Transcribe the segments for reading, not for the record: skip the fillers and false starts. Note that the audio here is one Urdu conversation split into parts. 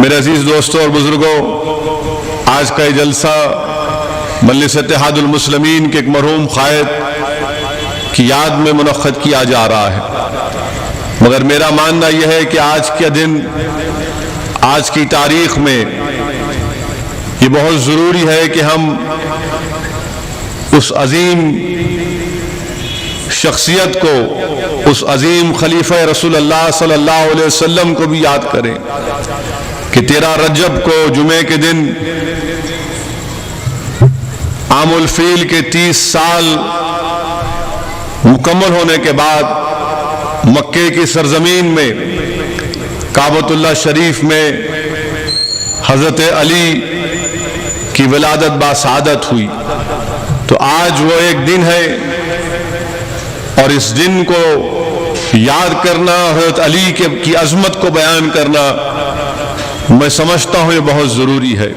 میرے عزیز دوستوں اور بزرگوں، آج کا یہ جلسہ مجلس اتحاد المسلمین کے ایک مرحوم قائد کی یاد میں منعقد کیا جا رہا ہے، مگر میرا ماننا یہ ہے کہ آج کا دن، آج کی تاریخ میں یہ بہت ضروری ہے کہ ہم اس عظیم شخصیت کو، اس عظیم خلیفہ رسول اللہ صلی اللہ علیہ وسلم کو بھی یاد کریں کہ 13 رجب کو جمعے کے دن عام الفیل کے 30 سال مکمل ہونے کے بعد مکے کی سرزمین میں کعبۃ اللہ شریف میں حضرت علی کی ولادت باسعادت ہوئی۔ تو آج وہ ایک دن ہے اور اس دن کو یاد کرنا، حضرت علی کی عظمت کو بیان کرنا، میں سمجھتا ہوں یہ بہت ضروری ہے۔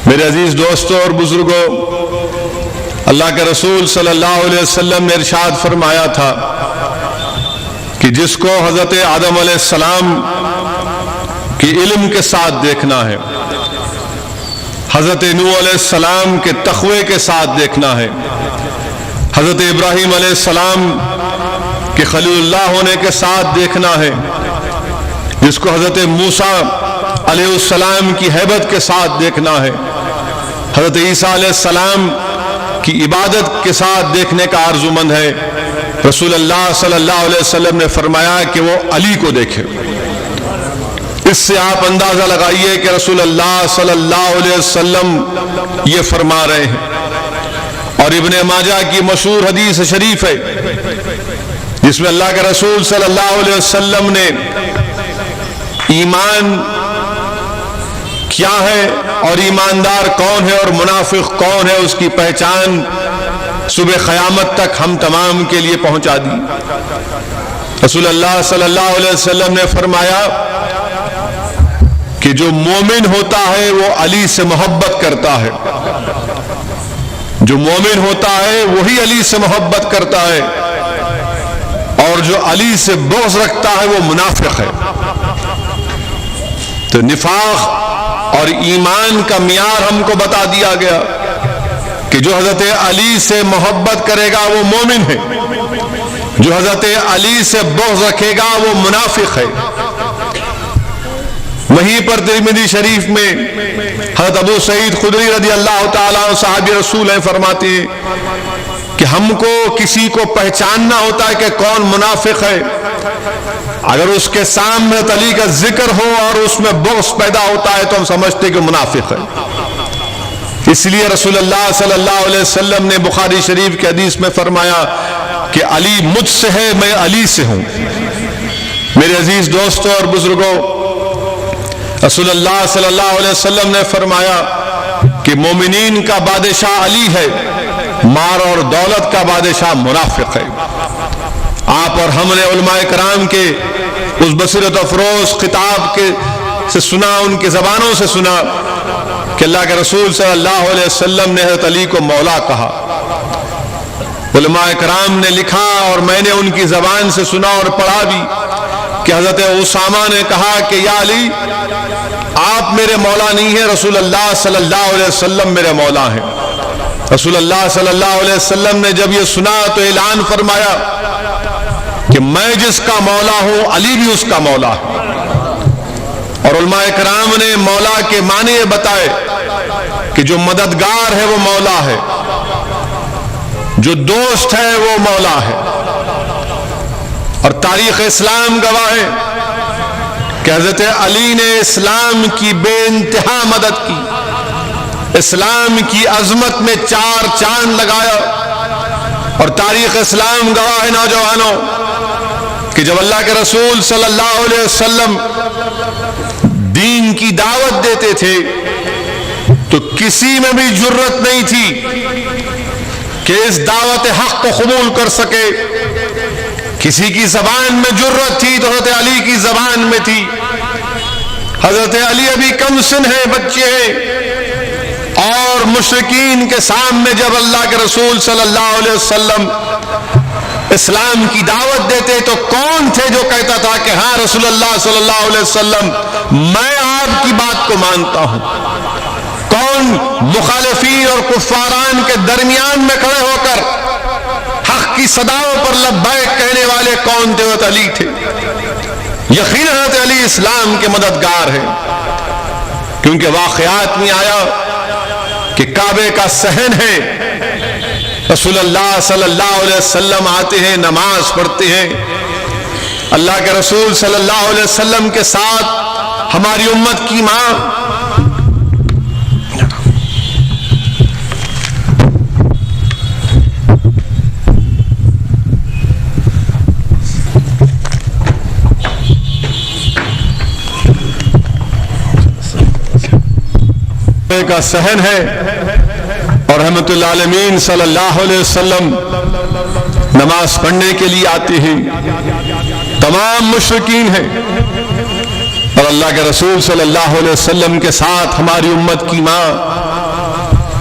میرے عزیز دوستوں اور بزرگوں، اللہ کے رسول صلی اللہ علیہ وسلم نے ارشاد فرمایا تھا کہ جس کو حضرت آدم علیہ السلام کی علم کے ساتھ دیکھنا ہے، حضرت نوح علیہ السلام کے تقوی کے ساتھ دیکھنا ہے، حضرت ابراہیم علیہ السلام کے خلیل اللہ ہونے کے ساتھ دیکھنا ہے، جس کو حضرت موسیٰ علیہ السلام کی ہیبت کے ساتھ دیکھنا ہے، حضرت عیسیٰ علیہ السلام کی عبادت کے ساتھ دیکھنے کا آرزومند ہے، رسول اللہ صلی اللہ علیہ وسلم نے فرمایا کہ وہ علی کو دیکھے۔ اس سے آپ اندازہ لگائیے کہ رسول اللہ صلی اللہ علیہ وسلم یہ فرما رہے ہیں۔ اور ابن ماجہ کی مشہور حدیث شریف ہے جس میں اللہ کے رسول صلی اللہ علیہ وسلم نے ایمان کیا ہے اور ایماندار کون ہے اور منافق کون ہے، اس کی پہچان صبح قیامت تک ہم تمام کے لیے پہنچا دی۔ رسول اللہ صلی اللہ علیہ وسلم نے فرمایا کہ جو مومن ہوتا ہے وہ علی سے محبت کرتا ہے، جو مومن ہوتا ہے وہی علی سے محبت کرتا ہے، اور جو علی سے بغض رکھتا ہے وہ منافق ہے۔ تو نفاق اور ایمان کا معیار ہم کو بتا دیا گیا کہ جو حضرت علی سے محبت کرے گا وہ مومن ہے، جو حضرت علی سے بغض رکھے گا وہ منافق ہے۔ وہیں پر ترمذی شریف میں حضرت ابو سعید خدری رضی اللہ تعالیٰ عنہ صحابی رسول ہیں، فرماتے ہیں کہ ہم کو کسی کو پہچاننا ہوتا ہے کہ کون منافق ہے، اگر اس کے سامنے علی کا ذکر ہو اور اس میں بغض پیدا ہوتا ہے تو ہم سمجھتے ہیں کہ منافق ہے۔ اس لیے رسول اللہ صلی اللہ علیہ وسلم نے بخاری شریف کی حدیث میں فرمایا کہ علی مجھ سے ہے، میں علی سے ہوں۔ میرے عزیز دوستوں اور بزرگوں، رسول اللہ صلی اللہ علیہ وسلم نے فرمایا کہ مومنین کا بادشاہ علی ہے، مال اور دولت کا بادشاہ منافق ہے۔ آپ اور ہم نے علماء کرام کے اس بصیرت افروز خطاب سے سنا، ان کی زبانوں سے سنا کہ اللہ کے رسول صلی اللہ علیہ وسلم نے حضرت علی کو مولا کہا۔ علماء کرام نے لکھا اور میں نے ان کی زبان سے سنا اور پڑھا بھی کہ حضرت اسامہ نے کہا کہ یا علی، آپ میرے مولا نہیں ہیں، رسول اللہ صلی اللہ علیہ وسلم میرے مولا ہیں۔ رسول اللہ صلی اللہ علیہ وسلم نے جب یہ سنا تو اعلان فرمایا کہ میں جس کا مولا ہوں علی بھی اس کا مولا ہے۔ اور علماء کرام نے مولا کے معنی یہ بتائے کہ جو مددگار ہے وہ مولا ہے، جو دوست ہے وہ مولا ہے۔ اور تاریخ اسلام گواہ ہے کہ حضرت علی نے اسلام کی بے انتہا مدد کی، اسلام کی عظمت میں 4 چاند لگایا۔ اور تاریخ اسلام گواہ ہے نوجوانوں کہ جب اللہ کے رسول صلی اللہ علیہ وسلم دین کی دعوت دیتے تھے تو کسی میں بھی جرت نہیں تھی کہ اس دعوت حق کو قبول کر سکے۔ کسی کی زبان میں جرت تھی تو حضرت علی کی زبان میں تھی۔ حضرت علی ابھی کم سن ہیں، بچے ہیں، اور مشرکین کے سامنے جب اللہ کے رسول صلی اللہ علیہ وسلم اسلام کی دعوت دیتے تو کون تھے جو کہتا تھا کہ ہاں رسول اللہ صلی اللہ علیہ وسلم میں کو مانتا ہوں؟ کون مخالفین اور کفاران کے درمیان میں کھڑے ہو کر حق کی صداؤں پر لبیک کہنے والے کون تھے؟ حضرت علی تھے۔ یقیناً حضرت علی اسلام کے مددگار ہیں، کیونکہ واقعات میں آیا کہ کعبے کا صحن ہے، رسول اللہ صلی اللہ علیہ وسلم آتے ہیں، نماز پڑھتے ہیں، اللہ کے رسول صلی اللہ علیہ وسلم کے ساتھ ہماری امت کی ماں کا صحن ہے، اور رحمت اللہ عالمین صلی اللہ علیہ وسلم نماز پڑھنے کے لیے آتے ہیں، تمام مشرکین ہیں، اور اللہ کے رسول صلی اللہ علیہ وسلم کے ساتھ ہماری امت کی ماں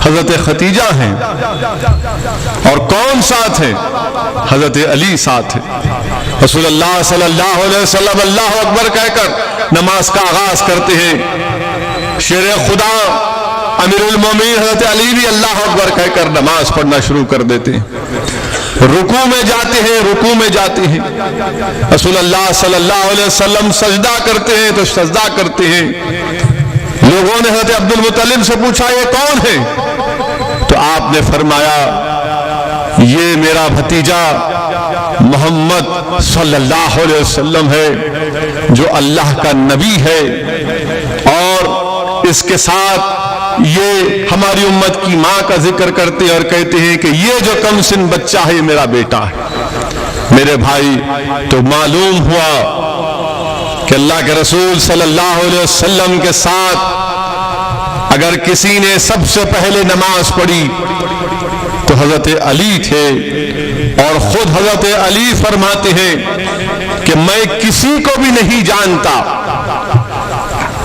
حضرت خدیجہ ہیں، اور کون ساتھ ہیں؟ حضرت علی ساتھ ہیں۔ رسول اللہ صلی اللہ علیہ وسلم اللہ اکبر کہہ کر نماز کا آغاز کرتے ہیں، شیر خدا امیر المومنین حضرت علی بھی اللہ اکبر کہہ کر نماز پڑھنا شروع کر دیتے ہیں، رکوع میں جاتے ہیں، رکوع میں جاتے ہیں، رسول اللہ صلی اللہ علیہ وسلم سجدہ کرتے ہیں تو سجدہ کرتے ہیں۔ لوگوں نے حضرت عبد المطلب سے پوچھا یہ کون ہے؟ تو آپ نے فرمایا یہ میرا بھتیجا محمد صلی اللہ علیہ وسلم ہے، جو اللہ کا نبی ہے، اور اس کے ساتھ یہ ہماری امت کی ماں کا ذکر کرتے ہیں اور کہتے ہیں کہ یہ جو کم سن بچہ ہے یہ میرا بیٹا ہے۔ میرے بھائی، تو معلوم ہوا کہ اللہ کے رسول صلی اللہ علیہ وسلم کے ساتھ اگر کسی نے سب سے پہلے نماز پڑھی تو حضرت علی تھے، اور خود حضرت علی فرماتے ہیں کہ میں کسی کو بھی نہیں جانتا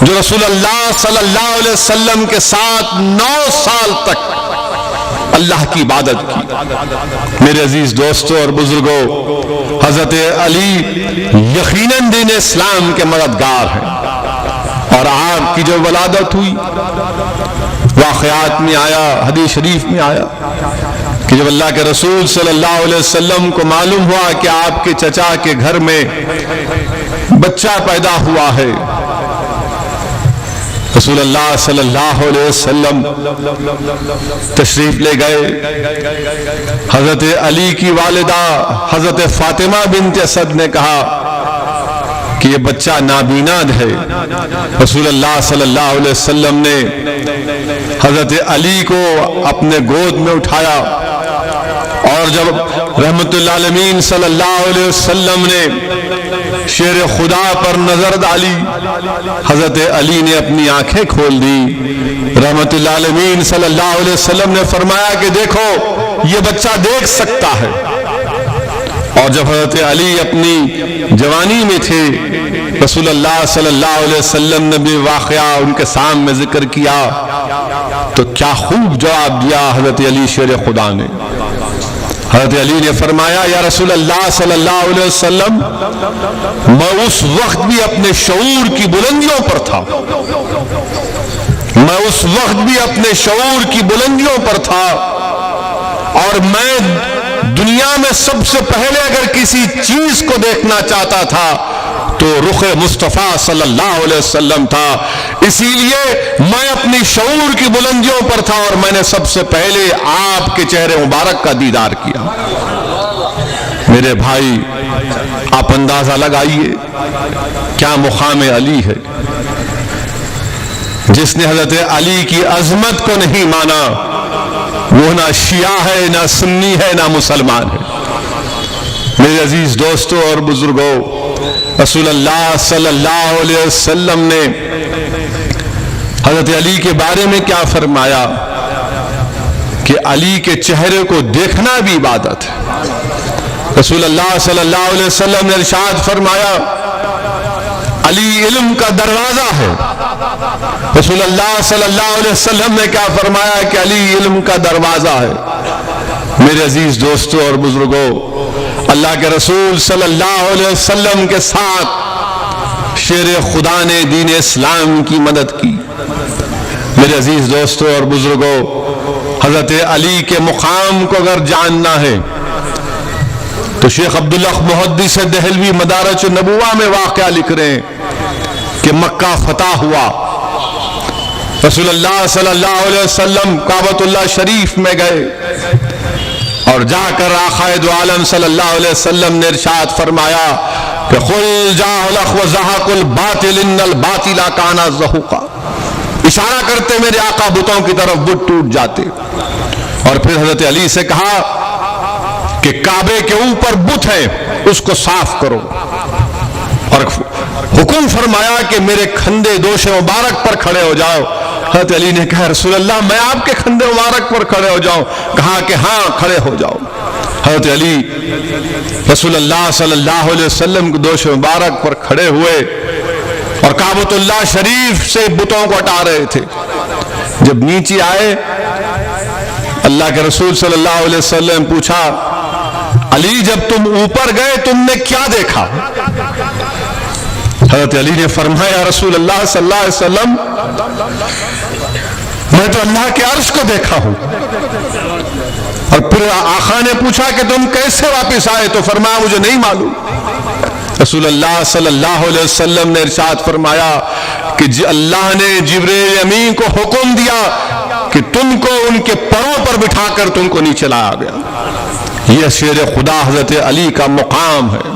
جو رسول اللہ صلی اللہ علیہ وسلم کے ساتھ 9 سال تک اللہ کی عبادت کی۔ میرے عزیز دوستوں اور بزرگوں، حضرت علی یقیناً دین اسلام کے مددگار ہیں، اور آپ کی جو ولادت ہوئی، واقعات میں آیا، حدیث شریف میں آیا کہ جب اللہ کے رسول صلی اللہ علیہ وسلم کو معلوم ہوا کہ آپ کے چچا کے گھر میں بچہ پیدا ہوا ہے، رسول اللہ صلی اللہ علیہ وسلم تشریف لے گئے۔ حضرت علی کی والدہ حضرت فاطمہ بنت اسد نے کہا کہ یہ بچہ نابینا ہے۔ رسول اللہ صلی اللہ علیہ وسلم نے حضرت علی کو اپنے گود میں اٹھایا، اور جب رحمت اللہ عالمین صلی اللہ علیہ وسلم نے شیر خدا پر نظر ڈالی، حضرت علی نے اپنی آنکھیں کھول دی۔ رحمت اللہ عالمین صلی اللہ علیہ وسلم نے فرمایا کہ دیکھو یہ بچہ دیکھ سکتا ہے، اور جب حضرت علی اپنی جوانی میں تھے، رسول اللہ صلی اللہ علیہ وسلم نے بھی واقعہ ان کے سامنے ذکر کیا تو کیا خوب جواب دیا حضرت علی شیر خدا نے۔ حضرت علی نے فرمایا یا رسول اللہ صلی اللہ علیہ وسلم، میں اس وقت بھی اپنے شعور کی بلندیوں پر تھا، میں اس وقت بھی اپنے شعور کی بلندیوں پر تھا، اور میں دنیا میں سب سے پہلے اگر کسی چیز کو دیکھنا چاہتا تھا تو رخ مصطفیٰ صلی اللہ علیہ وسلم تھا، اسی لیے میں اپنی شعور کی بلندیوں پر تھا، اور میں نے سب سے پہلے آپ کے چہرے مبارک کا دیدار کیا۔ میرے بھائی، آپ اندازہ لگائیے کیا مقام علی ہے۔ جس نے حضرت علی کی عظمت کو نہیں مانا وہ نہ شیعہ ہے، نہ سنی ہے، نہ مسلمان ہے۔ میرے عزیز دوستوں اور بزرگوں، رسول اللہ صلی اللہ علیہ وسلم نے حضرت علی کے بارے میں کیا فرمایا کہ علی کے چہرے کو دیکھنا بھی عبادت ہے۔ رسول اللہ صلی اللہ علیہ وسلم نے ارشاد فرمایا علی علم کا دروازہ ہے۔ رسول اللہ صلی اللہ علیہ وسلم نے کیا فرمایا کہ علی علم کا دروازہ ہے۔ میرے عزیز دوستوں اور بزرگوں، اللہ کے رسول صلی اللہ علیہ وسلم کے ساتھ شیر خدا نے دین اسلام کی مدد کی۔ میرے عزیز دوستوں اور بزرگوں، حضرت علی کے مقام کو اگر جاننا ہے تو شیخ عبداللہ محدث دہلوی مدارج النبوہ میں واقعہ لکھ رہے ہیں کہ مکہ فتح ہوا، رسول اللہ صلی اللہ علیہ وسلم کعبۃ اللہ شریف میں گئے اور جا کر آقا دو عالم صلی اللہ علیہ وسلم نے ارشاد فرمایا کہ قل جاء الحق وزهق الباطل ان الباطل کان زهوقا، اشارہ کرتے میرے آقا بتوں کی طرف بت ٹوٹ جاتے، اور پھر حضرت علی سے کہا کہ کعبے کے اوپر بت ہے اس کو صاف کرو، اور حکم فرمایا کہ میرے کھندے دوش مبارک پر کھڑے ہو جاؤ۔ حضرت علی نے کہا رسول اللہ میں آپ کے کھندے مبارک پر کھڑے ہو جاؤں؟ کہا کہ ہاں کھڑے ہو جاؤ۔ حضرت علی رسول اللہ صلی اللہ علیہ وسلم کے دوش مبارک پر کھڑے ہوئے اور کعبۃ اللہ شریف سے بتوں کو ہٹا رہے تھے۔ جب نیچے آئے اللہ کے رسول صلی اللہ علیہ وسلم پوچھا علی جب تم اوپر گئے تم نے کیا دیکھا؟ حضرت علی نے فرمایا رسول اللہ صلی اللہ علیہ وسلم میں تو اللہ کے عرش کو دیکھا ہوں۔ اور پھر آقا نے پوچھا کہ تم کیسے واپس آئے؟ تو فرمایا مجھے نہیں معلوم۔ رسول اللہ صلی اللہ علیہ وسلم نے ارشاد فرمایا کہ اللہ نے جبریل امین کو حکم دیا کہ تم کو ان کے پروں پر بٹھا کر تم کو نیچے لایا گیا۔ یہ شیر خدا حضرت علی کا مقام ہے،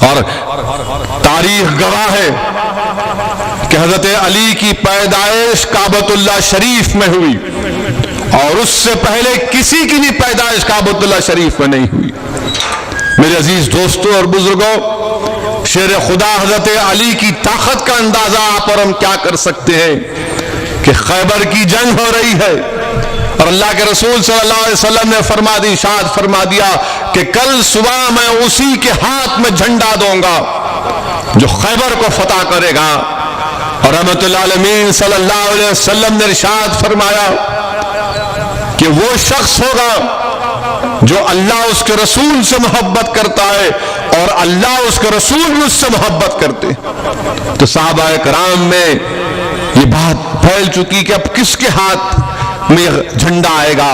اور تاریخ گواہ ہے کہ حضرت علی کی پیدائش کعبۃ اللہ شریف میں ہوئی، اور اس سے پہلے کسی کی بھی پیدائش کعبۃ اللہ شریف میں نہیں ہوئی۔ میرے عزیز دوستوں اور بزرگوں، شیر خدا حضرت علی کی طاقت کا اندازہ آپ اور ہم کیا کر سکتے ہیں کہ خیبر کی جنگ ہو رہی ہے اور اللہ کے رسول صلی اللہ علیہ وسلم نے ارشاد فرما دیا کہ کل صبح میں اسی کے ہاتھ میں جھنڈا دوں گا جو خیبر کو فتح کرے گا، اور رحمت اللہ عالمین صلی اللہ علیہ وسلم نے ارشاد فرمایا کہ وہ شخص ہوگا جو اللہ اس کے رسول سے محبت کرتا ہے اور اللہ اس کے رسول بھی اس سے محبت کرتے۔ تو صحابہ کرام میں یہ بات پھیل چکی کہ اب کس کے ہاتھ میں جھنڈا آئے گا۔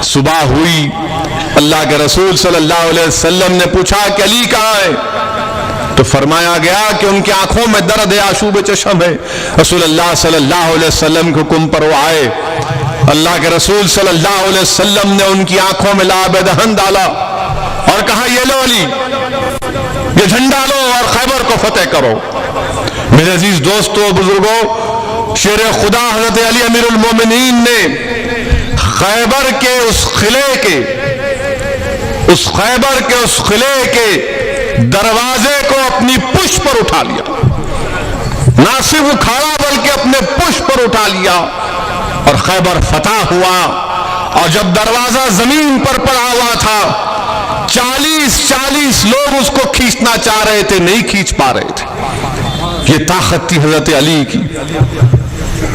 صبح ہوئی، اللہ کے رسول صلی اللہ علیہ وسلم نے پوچھا کہ علی کہاں ہے؟ تو فرمایا گیا کہ ان کی آنکھوں میں درد ہے، آشوب چشم ہے۔ رسول اللہ صلی اللہ علیہ وسلم کے حکم پر وہ آئے، اللہ کے رسول صلی اللہ علیہ وسلم نے ان کی آنکھوں میں لعاب دہن ڈالا اور کہا یہ لو علی، یہ جھنڈا لو اور خیبر کو فتح کرو۔ میرے عزیز دوستوں بزرگوں، شیر خدا حضرت علی امیر المومنین نے خیبر کے اس قلعے کے دروازے کو اپنی پشت پر اٹھا لیا، نہ صرف اکھاڑا بلکہ اپنے پشت پر اٹھا لیا، اور خیبر فتح ہوا۔ اور جب دروازہ زمین پر پڑا ہوا تھا 40 لوگ اس کو کھینچنا چاہ رہے تھے، نہیں کھینچ پا رہے تھے۔ یہ طاقت تھی حضرت علی کی۔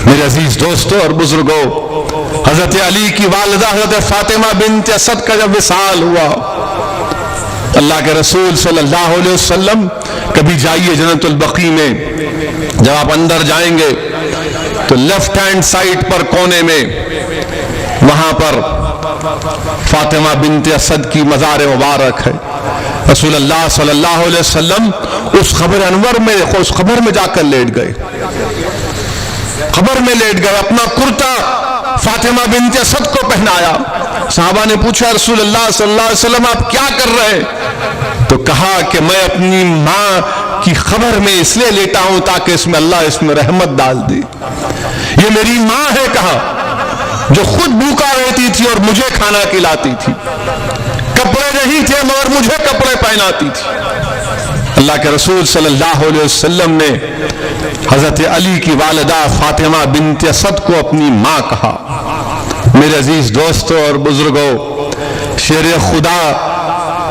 میرے عزیز دوستوں اور بزرگوں، حضرت علی کی والدہ حضرت فاطمہ بنت اسد کا جب وصال ہوا، اللہ کے رسول صلی اللہ علیہ وسلم، کبھی جائیے جنت البقیع میں، جب آپ اندر جائیں گے تو لیفٹ ہینڈ سائڈ پر کونے میں وہاں پر فاطمہ بنت اسد کی مزار مبارک ہے۔ رسول اللہ صلی اللہ علیہ وسلم اس قبر میں جا کر لیٹ گئے، اپنا کرتا فاطمہ بنت اسد کو پہنایا۔ صحابہ نے پوچھا رسول اللہ صلی اللہ علیہ وسلم آپ کیا کر رہے ہیں؟ تو کہا کہ میں اپنی ماں کی خبر میں اس لیے لیٹا ہوں تاکہ اللہ اس میں رحمت ڈال دے۔ یہ میری ماں ہے، کہا، جو خود بھوکا رہتی تھی اور مجھے کھانا کھلاتی تھی، کپڑے نہیں تھے مگر مجھے کپڑے پہناتی تھی۔ اللہ کے رسول صلی اللہ علیہ وسلم نے حضرت علی کی والدہ فاطمہ بنت اسد کو اپنی ماں کہا۔ میرے عزیز دوستوں اور بزرگوں، شیر خدا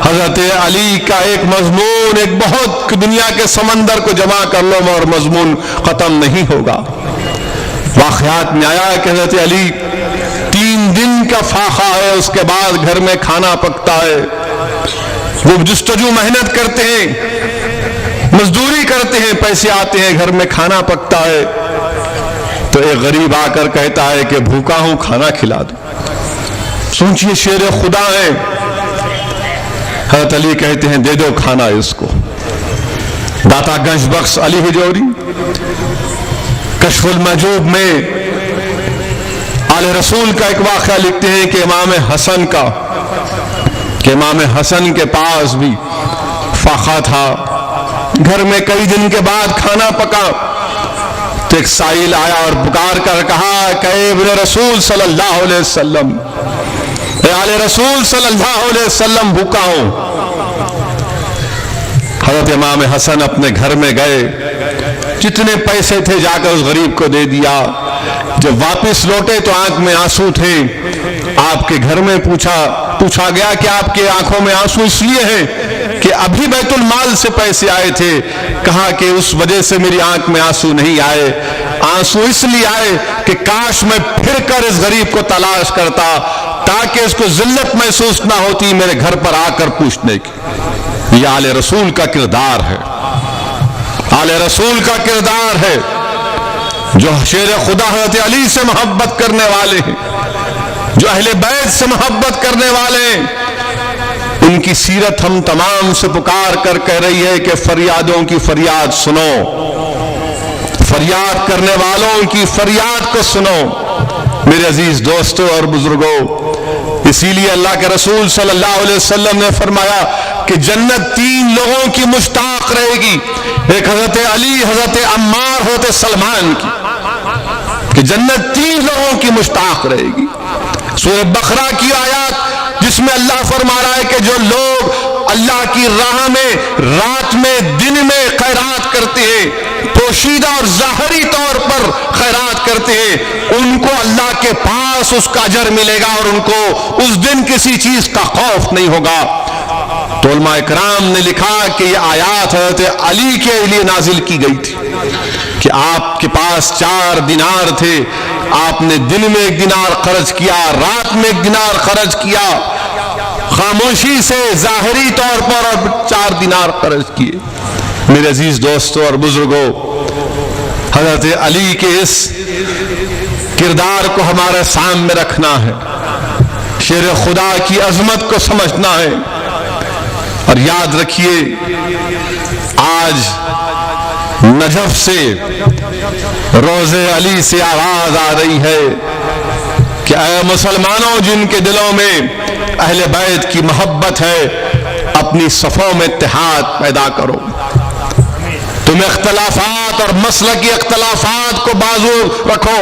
حضرت علی کا ایک مضمون، ایک بہت دنیا کے سمندر کو جمع کر لو اور مضمون ختم نہیں ہوگا۔ واقعات میں آیا کہ حضرت علی 3 دن کا فاقہ ہے، اس کے بعد گھر میں کھانا پکتا ہے، وہ جستجو محنت کرتے ہیں، مزدوری کرتے ہیں، پیسے آتے ہیں، گھر میں کھانا پکتا ہے۔ تو ایک غریب آ کر کہتا ہے کہ بھوکا ہوں، کھانا کھلا دو۔ سوچئے شیر خدا ہے، حضرت علی کہتے ہیں دے دو کھانا اس کو۔ داتا گنج بخش علی حجوری کشف المحجوب میں آل رسول کا ایک واقعہ لکھتے ہیں کہ امام حسن کے پاس بھی فاقہ تھا، گھر میں کئی دن کے بعد کھانا پکا تو ایک سائل آیا اور پکار کر کہا کہ ابن رسول صلی اللہ علیہ وسلم، اے آل رسول صلی اللہ علیہ وسلم، بھوکا ہوں۔ حضرت امام حسن اپنے گھر میں گئے، جتنے پیسے تھے جا کر اس غریب کو دے دیا۔ جب واپس لوٹے تو آنکھ میں آنسو تھے۔ آپ کے گھر میں پوچھا گیا کہ آپ کے آنکھوں میں آنسو اس لیے ہیں کہ ابھی بیت المال سے پیسے آئے تھے۔ کہا کہ اس وجہ سے میری آنکھ میں آنسو نہیں آئے، آنسو اس لیے آئے کہ کاش میں پھر کر اس غریب کو تلاش کرتا تاکہ اس کو ذلت محسوس نہ ہوتی میرے گھر پر آ کر پوچھنے کی۔ یہ آل رسول کا کردار ہے، آل رسول کا کردار ہے، جو شیر خدا حضرت علی سے محبت کرنے والے ہیں، جو اہل بیت سے محبت کرنے والے ہیں۔ ان کی سیرت ہم تمام سے پکار کر کہہ رہی ہے کہ فریادوں کی فریاد سنو، فریاد کرنے والوں کی فریاد کو سنو۔ میرے عزیز دوستوں اور بزرگوں، اسی لیے اللہ کے رسول صلی اللہ علیہ وسلم نے فرمایا کہ جنت تین لوگوں کی مشتاق رہے گی، ایک حضرت علی، حضرت عمار، حضرت سلمان کی، کہ جنت تین لوگوں کی مشتاق رہے گی۔ سورہ بقرہ کی آیات جس میں اللہ فرما رہا ہے کہ جو لوگ اللہ کی راہ میں رات میں دن میں خیرات کرتے ہیں، پوشیدہ اور ظاہری طور پر خیرات کرتے ہیں، ان کو اللہ کے پاس اس کا اجر ملے گا اور ان کو اس دن کسی چیز کا خوف نہیں ہوگا۔ تو علماء اکرام نے لکھا کہ یہ آیات حضرت علی کے لیے نازل کی گئی تھی کہ آپ کے پاس 4 دینار تھے، آپ نے دن میں 1 دینار خرچ کیا، رات میں 1 دینار خرچ کیا، خاموشی سے ظاہری طور پر اور 4 دینار خرچ کیے۔ میرے عزیز دوستوں اور بزرگوں، حضرت علی کے اس کردار کو ہمارے سامنے رکھنا ہے، شیر خدا کی عظمت کو سمجھنا ہے۔ اور یاد رکھیے آج نجف سے روضے علی سے آواز آ رہی ہے کہ اے مسلمانوں جن کے دلوں میں اہل بیت کی محبت ہے، اپنی صفوں میں اتحاد پیدا کرو۔ تم اختلافات اور مسلکی اختلافات کو بازو رکھو،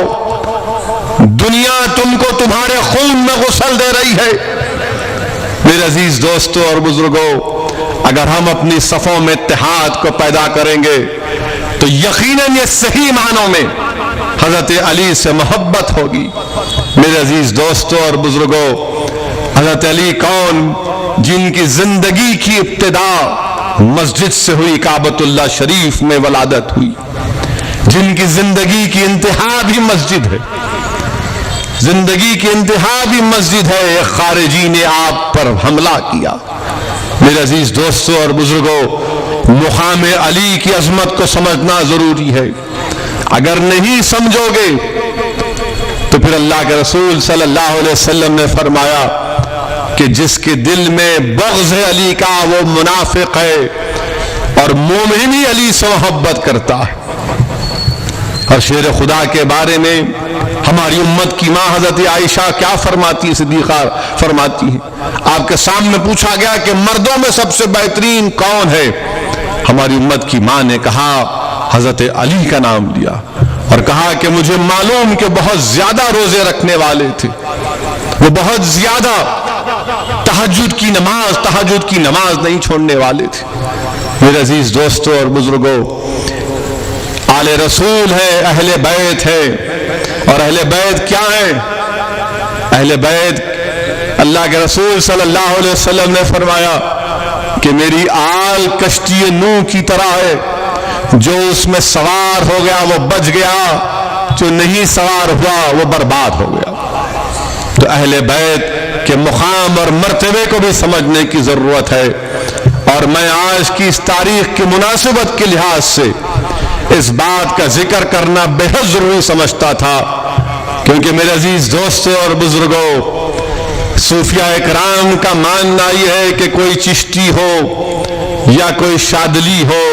دنیا تم کو تمہارے خون میں غسل دے رہی ہے۔ میرے عزیز دوستوں اور بزرگوں، اگر ہم اپنی صفوں میں اتحاد کو پیدا کریں گے تو یقیناً یہ صحیح معنوں میں حضرت علی سے محبت ہوگی۔ میرے عزیز دوستوں اور بزرگوں، حضرت علی کون؟ جن کی زندگی کی ابتدا مسجد سے ہوئی، کعبۃ اللہ شریف میں ولادت ہوئی، جن کی زندگی کی انتہا بھی مسجد ہے، زندگی کی انتہا بھی مسجد ہے۔ ایک خارجی نے آپ پر حملہ کیا۔ میرے عزیز دوستوں اور بزرگوں، مقام علی کی عظمت کو سمجھنا ضروری ہے۔ اگر نہیں سمجھو گے تو پھر اللہ کے رسول صلی اللہ علیہ وسلم نے فرمایا کہ جس کے دل میں بغض ہے علی کا وہ منافق ہے، اور مومن ہی علی سے محبت کرتا ہے۔ اور شیر خدا کے بارے میں ہماری امت کی ماں حضرت عائشہ کیا فرماتی ہے؟ صدیقہ فرماتی ہیں، آپ کے سامنے پوچھا گیا کہ مردوں میں سب سے بہترین کون ہے؟ ہماری امت کی ماں نے کہا، حضرت علی کا نام لیا اور کہا کہ مجھے معلوم کہ بہت زیادہ روزے رکھنے والے تھے، وہ بہت زیادہ تہجد کی نماز نہیں چھوڑنے والے تھے۔ میرے عزیز دوستوں اور بزرگوں، آل رسول ہے، اہل بیت ہے، اور اہل بیت کیا ہے؟ اہل بیت، اللہ کے رسول صلی اللہ علیہ وسلم نے فرمایا کہ میری آل کشتی نوح کی طرح ہے، جو اس میں سوار ہو گیا وہ بچ گیا، جو نہیں سوار ہوا وہ برباد ہو گیا۔ تو اہل بیت کے مقام اور مرتبے کو بھی سمجھنے کی ضرورت ہے۔ اور میں آج کی اس تاریخ کی مناسبت کے لحاظ سے اس بات کا ذکر کرنا بے حد ضروری سمجھتا تھا، کیونکہ میرے عزیز دوستوں اور بزرگوں، صوفیاء اکرام کا ماننا یہ ہے کہ کوئی چشتی ہو یا کوئی شاذلی ہو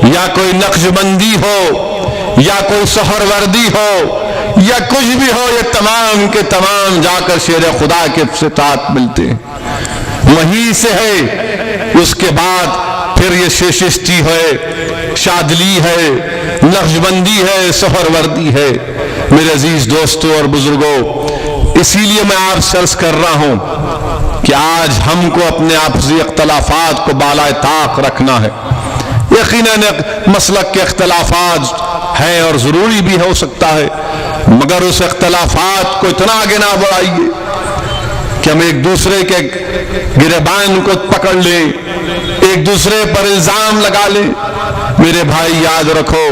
یا کوئی نقشبندی ہو یا کوئی سہروردی ہو یا کچھ بھی ہو، یہ تمام کے تمام جا کر شیر خدا کے صفات ملتے ہیں، وہیں سے ہے۔ اس کے بعد پھر یہ چشتی ہے، شاذلی ہے، نقشبندی ہے، سہروردی ہے۔ میرے عزیز دوستوں اور بزرگوں، اسی لیے میں آپ سے عرض کر رہا ہوں کہ آج ہم کو اپنے آپسی اختلافات کو بالائے طاق رکھنا ہے۔ یقیناً مسلک کے اختلافات ہیں اور ضروری بھی ہو سکتا ہے، مگر اس اختلافات کو اتنا آگے نہ بڑھائیے کہ ہم ایک دوسرے کے گریبان کو پکڑ لیں، ایک دوسرے پر الزام لگا لیں۔ میرے بھائی یاد رکھو،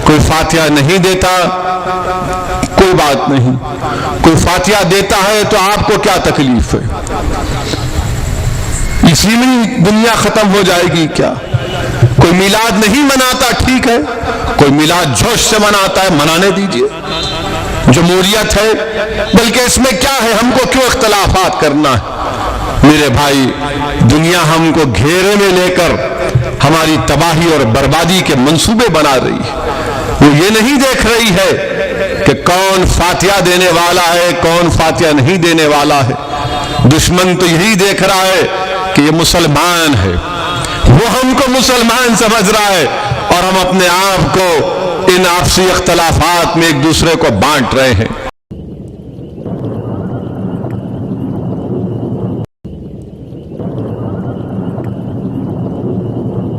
کوئی فاتحہ نہیں دیتا کوئی بات نہیں، کوئی فاتحہ دیتا ہے تو آپ کو کیا تکلیف ہے؟ اسی میں دنیا ختم ہو جائے گی کیا؟ کوئی میلاد نہیں مناتا، ٹھیک ہے، کوئی میلاد جوش سے مناتا ہے، منانے دیجئے، جمہوریت ہے، بلکہ اس میں کیا ہے؟ ہم کو کیوں اختلافات کرنا ہے؟ میرے بھائی، دنیا ہم کو گھیرے میں لے کر ہماری تباہی اور بربادی کے منصوبے بنا رہی ہے۔ وہ یہ نہیں دیکھ رہی ہے کہ کون فاتحہ دینے والا ہے، کون فاتحہ نہیں دینے والا ہے۔ دشمن تو یہی دیکھ رہا ہے کہ یہ مسلمان ہے، وہ ہم کو مسلمان سمجھ رہا ہے، اور ہم اپنے آپ کو ان آپسی اختلافات میں ایک دوسرے کو بانٹ رہے ہیں۔